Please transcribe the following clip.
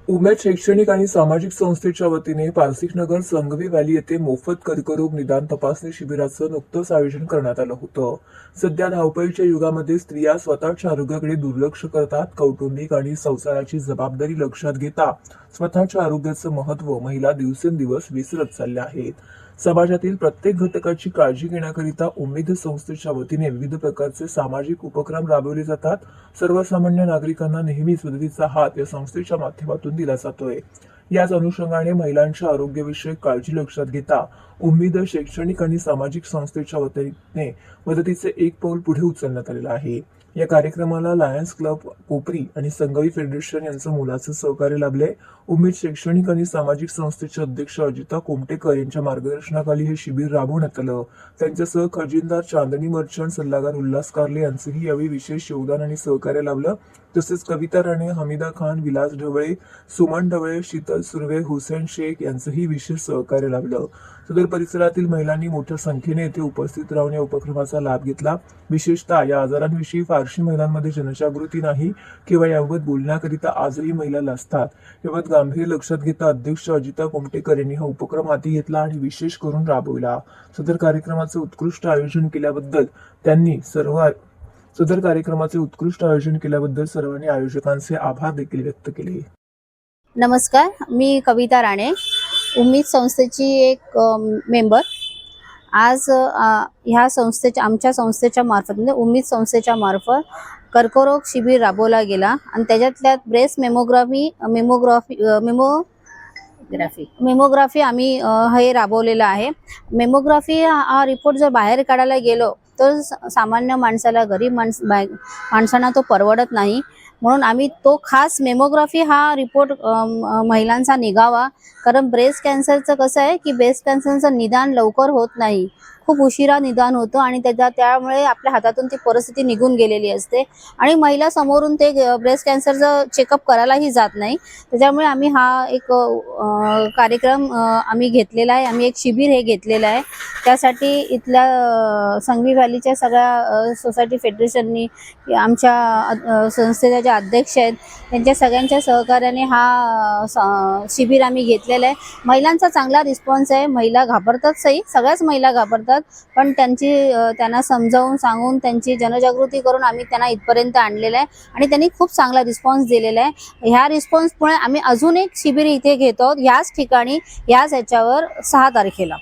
उमेद शैक्षणिक आणि सामाजिक संस्थेच्या वतीने पारसिकनगर संगवी व्हॅली येथे मोफत कर्करोग निदान तपासणी शिबिराचं नुकतंच आयोजन करण्यात आलं होतं। सध्या धावपळीच्या युगामध्ये स्त्रिया स्वतःच्या आरोग्याकडे दुर्लक्ष करतात। कौटुंबिक आणि संसाराची जबाबदारी लक्षात घेता स्वतःच्या आरोग्याचं महत्त्व महिला दिवसेंदिवस विसरत चालल्या आहेत। समाजातील प्रत्येक घटकाची काळजी घेण्याकरिता उमेद संस्थेच्या वतीने विविध प्रकारचे सामाजिक उपक्रम राबवले जातात। सर्वसामान्य नागरिकांना नेहमीच मदतीचा हात या संस्थेच्या माध्यमातून दिला जातोय। याच अनुषंगाने महिलांच्या आरोग्यविषयक काळजी लक्षात घेता उम्मीद शैक्षणिक आणि सामाजिक संस्थेच्या वतीने मदतीचे एक पाऊल पुढे उचलण्यात आलेलं आहे। या कार्यक्रमाला लायन्स क्लब कोपरी आणि संगवी फेडरेशन यांचं मोलाचं सहकार्य लाभले। उमेद शैक्षणिक आणि सामाजिक संस्थेचे अध्यक्ष अजिता कोमटेकर यांच्या मार्गदर्शनाखाली हे शिबिर राबवण्यात आलं। त्यांच्यासह खजिनदार चांदणी मर्चंट सल्लागार उल्हास कारले यांचंही यावेळी विशेष योगदान आणि सहकार्य लाभलं। तसेच कविता राणे, हमीदा खान, विलास ढवळे, सुमन ढवळे, शीतल सुर्वे, हुसेन शेख यांचंही विशेष सहकार्य लाभलं। सदर परिसरातील महिलांनी मोठ्या संख्येने येथे उपस्थित राहून या उपक्रमाचा लाभ घेतला। विशेषतः या आजारांविषयी फारशी महिलांमध्ये जनजागृती नाही किंवा याबाबत बोलण्याकरिता आजही महिला लाजतात। याबाबत गांभीर्य लक्षात घेता अध्यक्ष अजिता कोमटेकर यांनी हा उपक्रम हाती घेतला आणि विशेष करून राबवला। सदर कार्यक्रमाचे उत्कृष्ट आयोजन केल्याबद्दल सर्वांनी आयोजकांचे आभार देखील व्यक्त केले। नमस्कार, मी कविता राणे, उम्मीद संस्थेची एक मेंबर। आज आमच्या संस्थेच्या मार्फत म्हणजे उम्मीद संस्थेच्या मार्फत कर्करोग शिबिर राबवला गेला आणि त्याच्यात ब्रेस्ट मेमोग्राफी आम्ही हे राबवलेलं आहे। मेमोग्राफी हा रिपोर्ट जर बाहेर काढायला गेलो तर सामान्य माणसाला, गरीब माणसांना तो परवडत नाही, म्हणून आम्ही तो खास मेमोग्राफी हा रिपोर्ट महिलांचा निघावा। कारण ब्रेस्ट कॅन्सरचं कसं आहे की ब्रेस्ट कॅन्सरचं निदान लवकर होत नाही, खूप उशिरा निदान होतं आणि त्यामुळे आपल्या हातातून ती परिस्थिती निघून गेलेली असते आणि महिला समोरून ते ब्रेस्ट कॅन्सरचं चेकअप करायलाही जात नाही। त्याच्यामुळे आम्ही हा एक कार्यक्रम आम्ही घेतलेला आहे, आम्ही एक शिबिर हे घेतलेलं आहे। त्यासाठी इथल्या संगवी व्हॅलीच्या सगळ्या सोसायटी फेडरेशननी, आमच्या संस्थेच्या ज्या अध्यक्ष आहेत त्यांच्या सगळ्यांच्या सहकार्याने हा शिबिर आम्ही घेतलेला आहे। महिलांचा चांगला रिस्पॉन्स आहे, महिला घाबरतात, सगळ्याच महिला घाबरतात, पण त्यांना समजावून सांगून त्यांची जनजागृती करून आम्ही त्यांना इथपर्यंत आणलेलं आहे आणि त्यांनी खूप चांगला रिस्पॉन्स दिलेला आहे। ह्या रिस्पॉन्समुळे आम्ही अजून एक शिबिर इथे घेतो ह्याच ठिकाणी, ह्याच याच्यावर 6 तारखेला।